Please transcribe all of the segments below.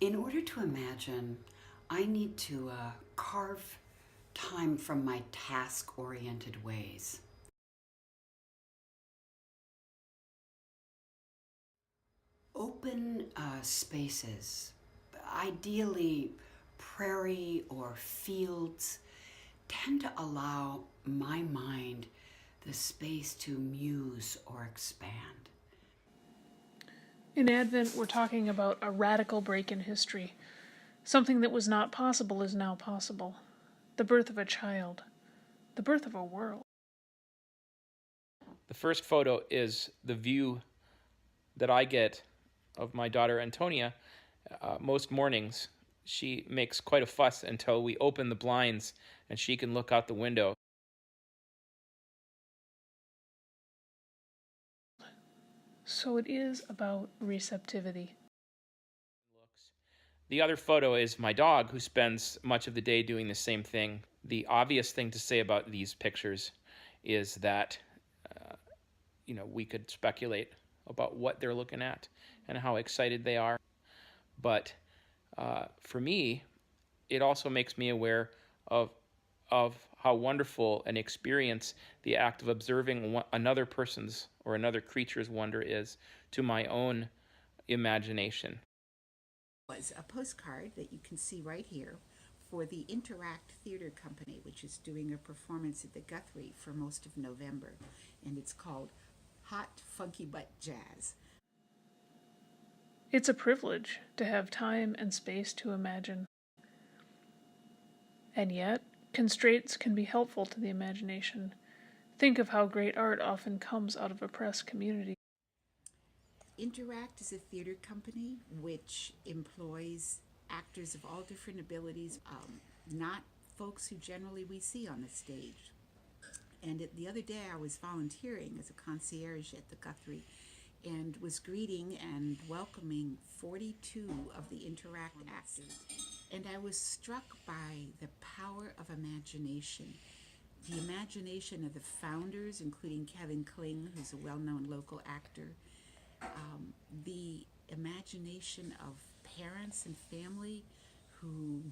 In order to imagine, I need to carve time from my task-oriented ways. Open spaces, ideally prairie or fields, tend to allow my mind the space to muse or expand. In Advent, we're talking about a radical break in history. Something that was not possible is now possible. The birth of a child. The birth of a world. The first photo is the view that I get of my daughter Antonia. Most mornings, she makes quite a fuss until we open the blinds and she can look out the window. So it is about receptivity. The other photo is my dog, who spends much of the day doing the same thing. The obvious thing to say about these pictures is that we could speculate about what they're looking at and how excited they are. But for me, it also makes me aware of how wonderful an experience the act of observing another person's or another creature's wonder is to my own imagination. Was a postcard that you can see right here for the Interact Theater Company, which is doing a performance at the Guthrie for most of November, and it's called Hot Funky Butt Jazz. It's a privilege to have time and space to imagine. And yet, constraints can be helpful to the imagination. Think of how great art often comes out of oppressed communities. Interact is a theater company which employs actors of all different abilities, not folks who generally we see on the stage. And the other day I was volunteering as a concierge at the Guthrie and was greeting and welcoming 42 of the Interact actors. And I was struck by the power of imagination. The imagination of the founders, including Kevin Kling, who's a well-known local actor, the imagination of parents and family who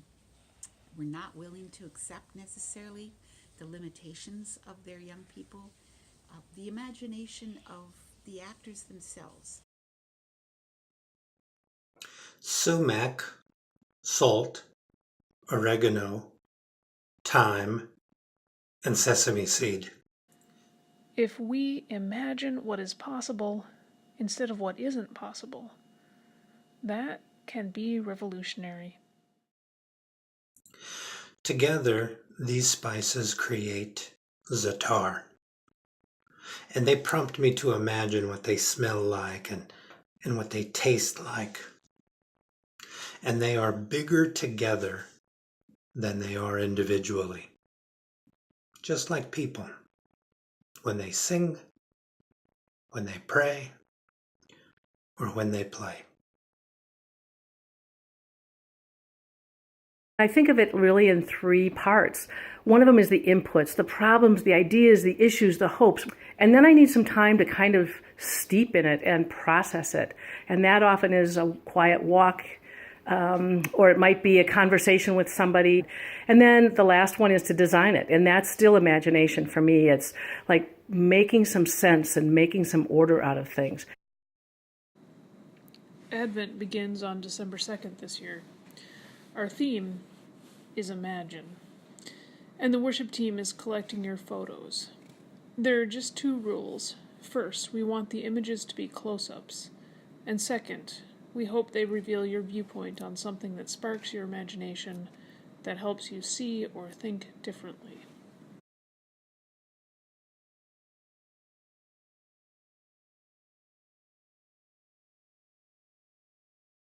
were not willing to accept necessarily the limitations of their young people, the imagination of the actors themselves. Sumac, salt, oregano, thyme, and sesame seed. If we imagine what is possible instead of what isn't possible, that can be revolutionary. Together, these spices create za'atar, and they prompt me to imagine what they smell like and what they taste like. And they are bigger together than they are individually. Just like people, when they sing, when they pray, or when they play. I think of it really in three parts. One of them is the inputs, the problems, the ideas, the issues, the hopes. And then I need some time to kind of steep in it and process it. And that often is a quiet walk, or it might be a conversation with somebody. And then the last one is to design it. And that's still imagination for me. It's like making some sense and making some order out of things. Advent begins on December 2nd this year. Our theme is Imagine, and the worship team is collecting your photos. There are just two rules. First, we want the images to be close-ups, and second, we hope they reveal your viewpoint on something that sparks your imagination, that helps you see or think differently.